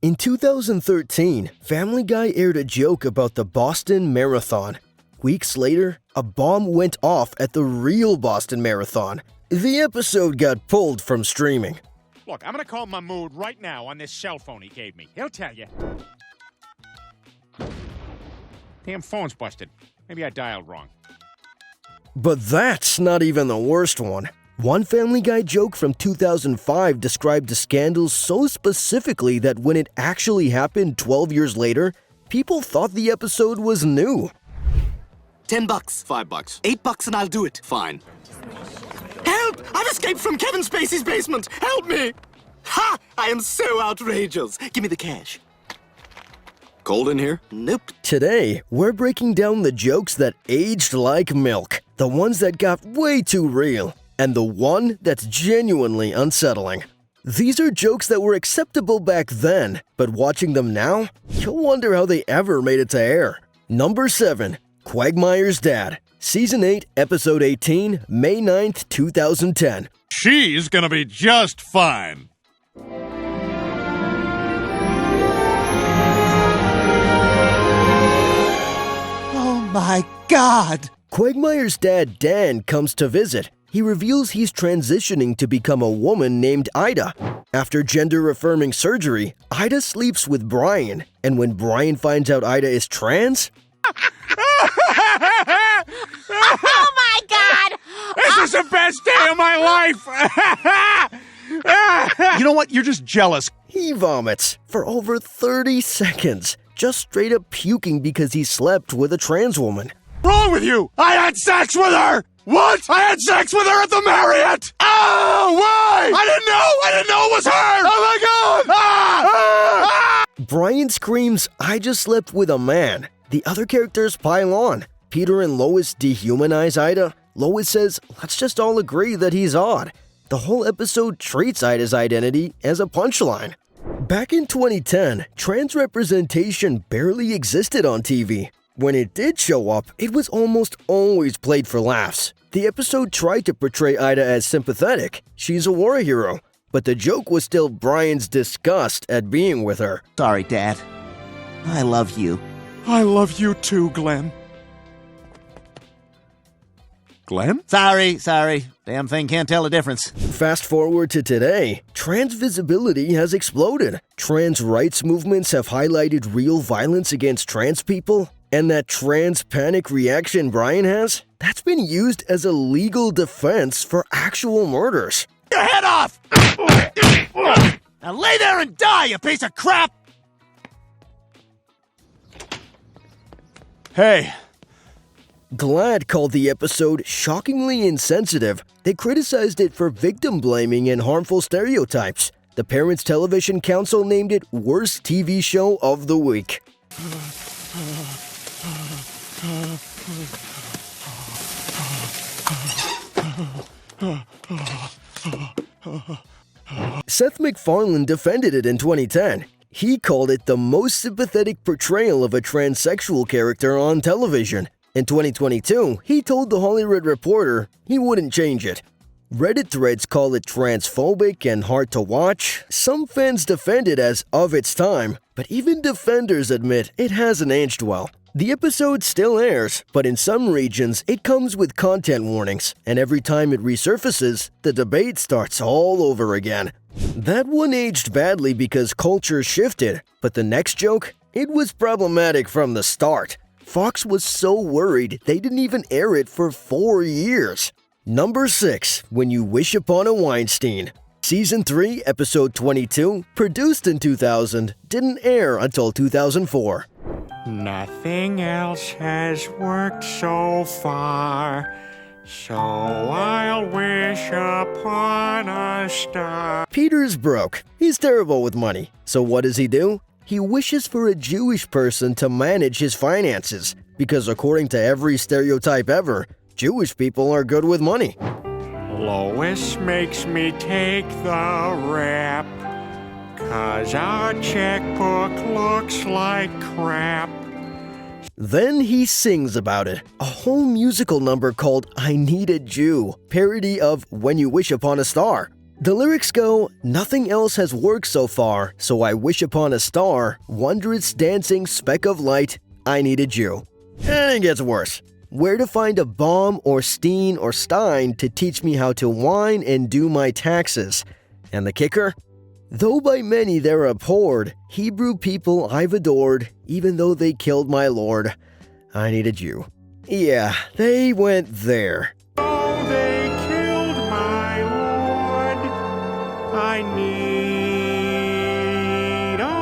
In 2013, Family Guy aired a joke about the Boston Marathon. Weeks later, a bomb went off at the real Boston Marathon. The episode got pulled from streaming. Look, I'm gonna call Mahmood right now on this cell phone he gave me. He'll tell you. Damn phone's busted. Maybe I dialed wrong. But that's not even the worst one. One Family Guy joke from 2005 described the scandal so specifically that when it actually happened 12 years later, people thought the episode was new. $10. $5. $8 and I'll do it. Fine. Help! I've escaped from Kevin Spacey's basement! Help me! Ha! I am so outrageous. Give me the cash. Cold in here? Nope. Today, we're breaking down the jokes that aged like milk, the ones that got way too real, and the one that's genuinely unsettling. These are jokes that were acceptable back then, but watching them now, you'll wonder how they ever made it to air. Number 7. Quagmire's Dad. Season 8, Episode 18, May 9th, 2010. She's gonna be just fine. Oh my God! Quagmire's dad, Dan, comes to visit. He reveals he's transitioning to become a woman named Ida. After gender-affirming surgery, Ida sleeps with Brian, and when Brian finds out Ida is trans... Oh my God! This is the best day of my life! You know what? You're just jealous. He vomits for over 30 seconds, just straight up puking because he slept with a trans woman. Wrong with you? I had sex with her! What? I had sex with her at the Marriott! Oh, why? I didn't know it was her! Oh my God! Brian screams, "I just slept with a man." The other characters pile on. Peter and Lois dehumanize Ida. Lois says, let's just all agree that he's odd. The whole episode treats Ida's identity as a punchline. Back in 2010, trans representation barely existed on TV. When it did show up, it was almost always played for laughs. The episode tried to portray Ida as sympathetic. She's a war hero. But the joke was still Brian's disgust at being with her. Sorry, Dad. I love you. I love you too, Glenn. Glenn? Sorry. Damn thing can't tell the difference. Fast forward to today, trans visibility has exploded. Trans rights movements have highlighted real violence against trans people. And that trans panic reaction Brian has, that's been used as a legal defense for actual murders. Your head off! Now lay there and die, you piece of crap! Hey. GLAAD called the episode shockingly insensitive. They criticized it for victim blaming and harmful stereotypes. The Parents Television Council named it Worst TV Show of the Week. Seth MacFarlane defended it in 2010. He called it the most sympathetic portrayal of a transsexual character on television. In 2022, he told The Hollywood Reporter he wouldn't change it. Reddit threads call it transphobic and hard to watch. Some fans defend it as of its time, but even defenders admit it hasn't aged well. The episode still airs, but in some regions it comes with content warnings, and every time it resurfaces, the debate starts all over again. That one aged badly because culture shifted, but the next joke? It was problematic from the start. Fox was so worried they didn't even air it for 4 years. Number 6. When You Wish Upon a Weinstein. Season 3, Episode 22, produced in 2000, didn't air until 2004. Nothing else has worked so far, so I'll wish upon a star. Peter's broke. He's terrible with money. So what does he do? He wishes for a Jewish person to manage his finances, because according to every stereotype ever, Jewish people are good with money. Lois makes me take the rap, 'cause our checkbook looks like crap. Then he sings about it. A whole musical number called I Need a Jew, parody of When You Wish Upon a Star. The lyrics go, "Nothing else has worked so far, so I wish upon a star, wondrous dancing speck of light, I needed you." And it gets worse. "Where to find a Baum or Steen or Stein to teach me how to whine and do my taxes?" And the kicker? "Though by many they're abhorred, Hebrew people I've adored, even though they killed my Lord, I needed you." Yeah, they went there. Oh, they killed my lord. I need a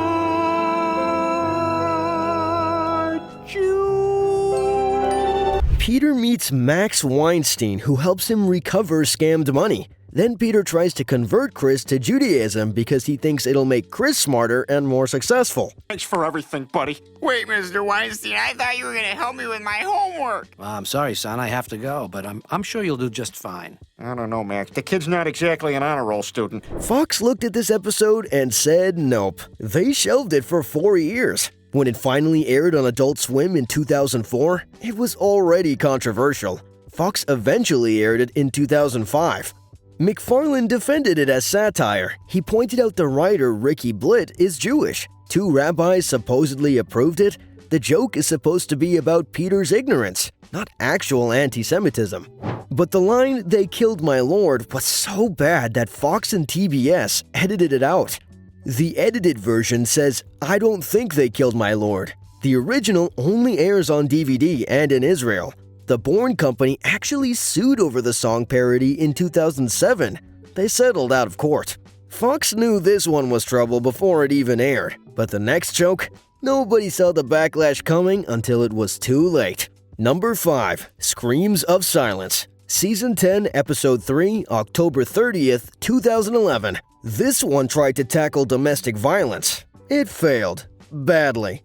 Jew. Peter meets Max Weinstein, who helps him recover scammed money. Then Peter tries to convert Chris to Judaism because he thinks it'll make Chris smarter and more successful. Thanks for everything, buddy. Wait, Mr. Weinstein, I thought you were going to help me with my homework. Well, I'm sorry, son. I have to go, but I'm sure you'll do just fine. I don't know, Max. The kid's not exactly an honor roll student. Fox looked at this episode and said nope. They shelved it for 4 years. When it finally aired on Adult Swim in 2004, it was already controversial. Fox eventually aired it in 2005. McFarlane defended it as satire. He pointed out the writer Ricky Blitt is Jewish. 2 rabbis supposedly approved it. The joke is supposed to be about Peter's ignorance, not actual anti-Semitism. But the line, "They killed my Lord," was so bad that Fox and TBS edited it out. The edited version says, "I don't think they killed my Lord." The original only airs on DVD and in Israel. The Bourne Company actually sued over the song parody in 2007. They settled out of court. Fox knew this one was trouble before it even aired, but the next joke? Nobody saw the backlash coming until it was too late. Number 5. Screams of Silence. Season 10, Episode 3, October 30th, 2011. This one tried to tackle domestic violence. It failed. Badly.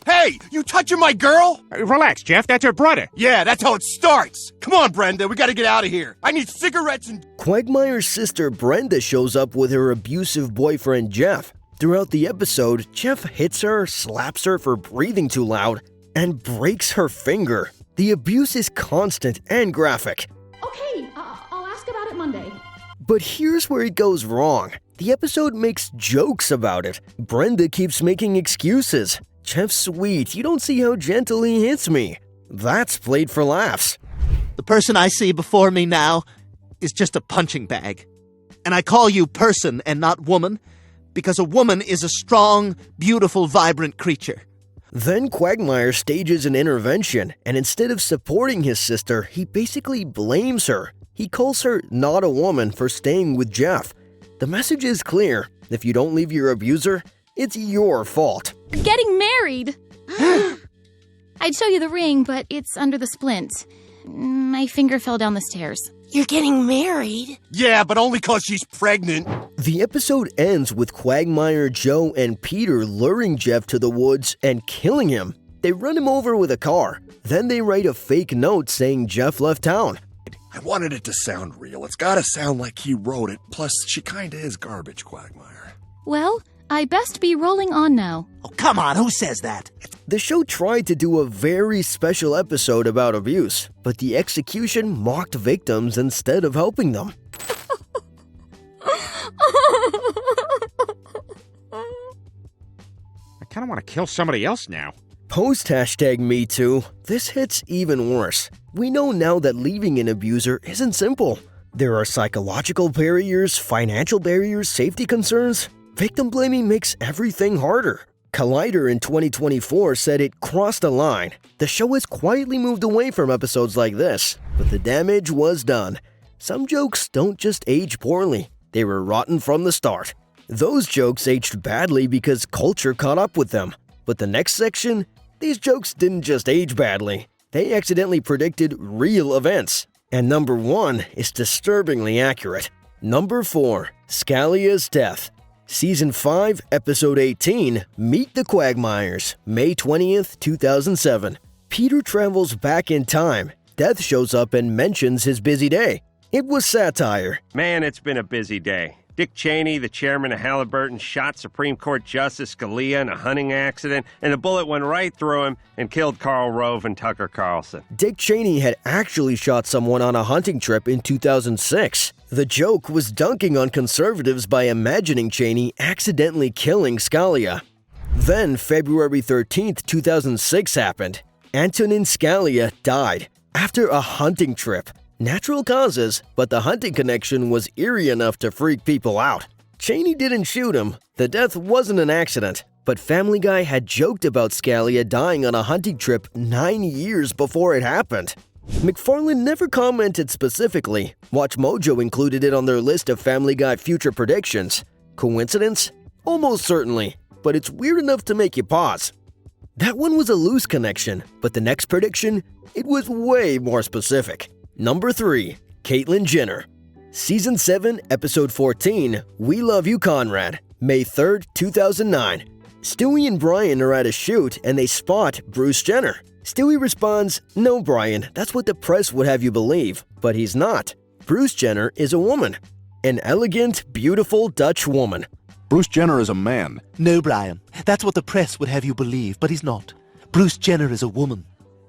Hey, you touching my girl? Relax, Jeff. That's her brother. Yeah, that's how it starts. Come on, Brenda, we gotta get out of here. I need cigarettes and... Quagmire's sister Brenda shows up with her abusive boyfriend Jeff. Throughout the episode, Jeff hits her, slaps her for breathing too loud, and breaks her finger. The abuse is constant and graphic. Okay, I'll ask about it Monday. But here's where it goes wrong. The episode makes jokes about it. Brenda keeps making excuses. "Jeff's sweet, you don't see how gentle he hits me." That's played for laughs. The person I see before me now is just a punching bag. And I call you person and not woman because a woman is a strong, beautiful, vibrant creature. Then Quagmire stages an intervention, and instead of supporting his sister, he basically blames her. He calls her not a woman for staying with Jeff. The message is clear. If you don't leave your abuser, it's your fault. Getting married! I'd show you the ring, but it's under the splint. My finger fell down the stairs. You're getting married? Yeah, but only 'cause she's pregnant. The episode ends with Quagmire, Joe, and Peter luring Jeff to the woods and killing him. They run him over with a car. Then they write a fake note saying Jeff left town. I wanted it to sound real. It's gotta sound like he wrote it. Plus, she kinda is garbage, Quagmire. Well, I best be rolling on now. Oh, come on, who says that? The show tried to do a very special episode about abuse, but the execution mocked victims instead of helping them. I kind of want to kill somebody else now. Post #MeToo, this hits even worse. We know now that leaving an abuser isn't simple. There are psychological barriers, financial barriers, safety concerns. Victim blaming makes everything harder. Collider in 2024 said it crossed a line. The show has quietly moved away from episodes like this, but the damage was done. Some jokes don't just age poorly, they were rotten from the start. Those jokes aged badly because culture caught up with them. But the next section, these jokes didn't just age badly, they accidentally predicted real events. And number 1 is disturbingly accurate. Number 4, Scalia's death. Season 5, Episode 18, Meet the Quagmires, May 20th, 2007. Peter travels back in time. Death shows up and mentions his busy day. It was satire. Man, it's been a busy day. Dick Cheney, the chairman of Halliburton, shot Supreme Court Justice Scalia in a hunting accident, and a bullet went right through him and killed Karl Rove and Tucker Carlson. Dick Cheney had actually shot someone on a hunting trip in 2006. The joke was dunking on conservatives by imagining Cheney accidentally killing Scalia. Then, February 13th, 2006 happened. Antonin Scalia died after a hunting trip. Natural causes, but the hunting connection was eerie enough to freak people out. Cheney didn't shoot him. The death wasn't an accident, but Family Guy had joked about Scalia dying on a hunting trip 9 years before it happened. McFarlane never commented specifically. WatchMojo included it on their list of Family Guy future predictions. Coincidence? Almost certainly, but it's weird enough to make you pause. That one was a loose connection, but the next prediction? It was way more specific. Number 3. Caitlyn Jenner. Season 7, Episode 14, We Love You, Conrad, May 3rd, 2009. Stewie and Brian are at a shoot and they spot Bruce Jenner. Stewie responds, "No, Brian, that's what the press would have you believe." But he's not. Bruce Jenner is a woman. An elegant, beautiful Dutch woman. Bruce Jenner is a man. No, Brian. That's what the press would have you believe, but he's not. Bruce Jenner is a woman.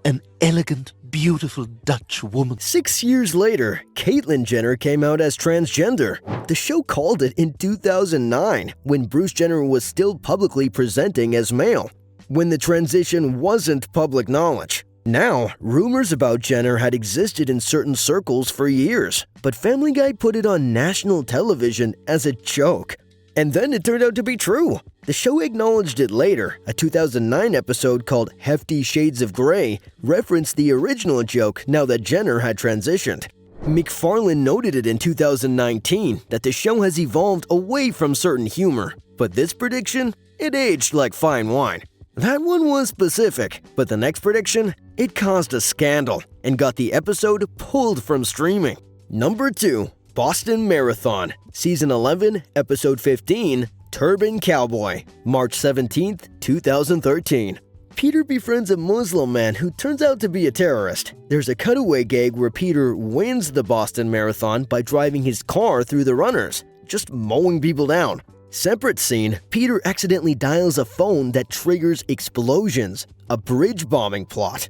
An elegant, beautiful Dutch woman. 6 years later, Caitlyn Jenner came out as transgender. The show called it in 2009, when Bruce Jenner was still publicly presenting as male, when the transition wasn't public knowledge. Now, rumors about Jenner had existed in certain circles for years, but Family Guy put it on national television as a joke. And then it turned out to be true. The show acknowledged it later. A 2009 episode called Hefty Shades of Grey referenced the original joke now that Jenner had transitioned. McFarlane noted it in 2019 that the show has evolved away from certain humor, but this prediction, it aged like fine wine. That one was specific, but the next prediction, it caused a scandal and got the episode pulled from streaming. Number 2. Boston Marathon, Season 11, Episode 15, Turban Cowboy, March 17th, 2013. Peter befriends a Muslim man who turns out to be a terrorist. There's a cutaway gag where Peter wins the Boston Marathon by driving his car through the runners, just mowing people down. Separate scene, Peter accidentally dials a phone that triggers explosions, a bridge bombing plot.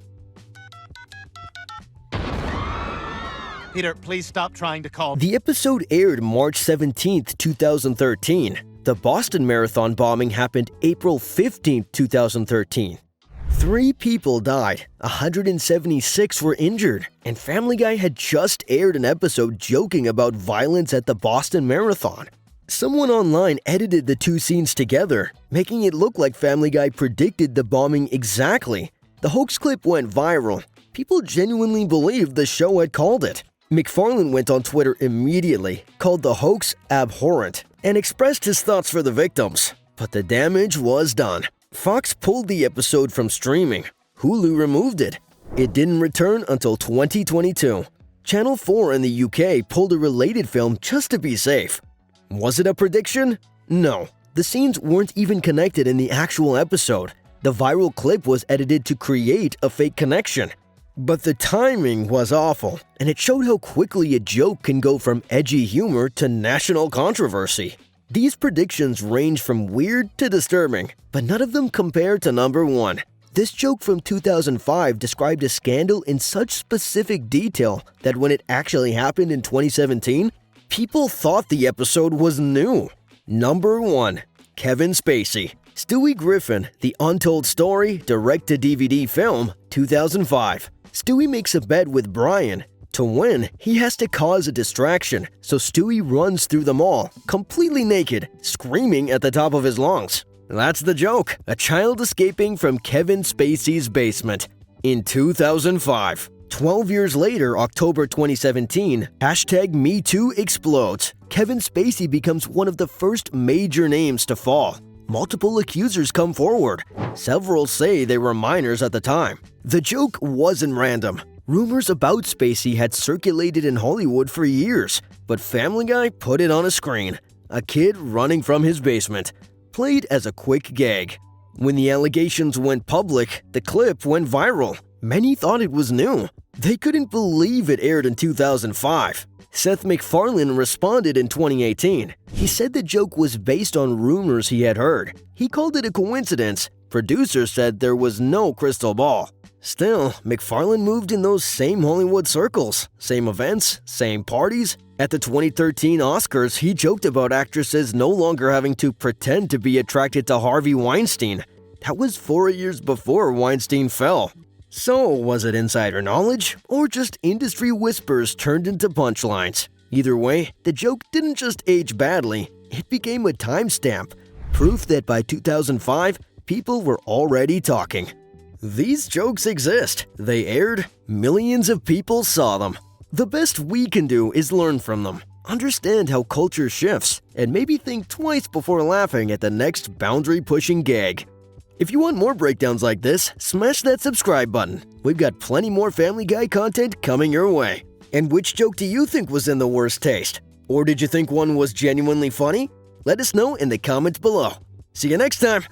Peter, please stop trying to call. The episode aired March 17th, 2013. The Boston Marathon bombing happened April 15th, 2013. 3 people died, 176 were injured, and Family Guy had just aired an episode joking about violence at the Boston Marathon. Someone online edited the 2 scenes together, making it look like Family Guy predicted the bombing exactly. The hoax clip went viral. People genuinely believed the show had called it. McFarlane went on Twitter immediately, called the hoax abhorrent, and expressed his thoughts for the victims. But the damage was done. Fox pulled the episode from streaming. Hulu removed it. It didn't return until 2022. Channel 4 in the UK pulled a related film just to be safe. Was it a prediction? No. The scenes weren't even connected in the actual episode. The viral clip was edited to create a fake connection. But the timing was awful, and it showed how quickly a joke can go from edgy humor to national controversy. These predictions range from weird to disturbing, but none of them compare to number 1. This joke from 2005 described a scandal in such specific detail that when it actually happened in 2017, people thought the episode was new. Number 1. Kevin Spacey. Stewie Griffin, The Untold Story, direct-to-DVD film, 2005. Stewie makes a bet with Brian. To win, he has to cause a distraction, so Stewie runs through the mall, completely naked, screaming at the top of his lungs. That's the joke, a child escaping from Kevin Spacey's basement. In 2005. 12 years later, October 2017, #MeToo explodes. Kevin Spacey becomes one of the first major names to fall. Multiple accusers come forward. Several say they were minors at the time. The joke wasn't random. Rumors about Spacey had circulated in Hollywood for years, but Family Guy put it on a screen. A kid running from his basement, played as a quick gag. When the allegations went public, the clip went viral. Many thought it was new. They couldn't believe it aired in 2005. Seth MacFarlane responded in 2018. He said the joke was based on rumors he had heard. He called it a coincidence. Producers said there was no crystal ball. Still, McFarlane moved in those same Hollywood circles, same events, same parties. At the 2013 Oscars, he joked about actresses no longer having to pretend to be attracted to Harvey Weinstein. That was 4 years before Weinstein fell. So, was it insider knowledge, or just industry whispers turned into punchlines? Either way, the joke didn't just age badly, it became a timestamp. Proof that by 2005, people were already talking. These jokes exist. They aired. Millions of people saw them. The best we can do is learn from them, understand how culture shifts, and maybe think twice before laughing at the next boundary-pushing gag. If you want more breakdowns like this, smash that subscribe button. We've got plenty more Family Guy content coming your way. And which joke do you think was in the worst taste? Or did you think one was genuinely funny? Let us know in the comments below. See you next time!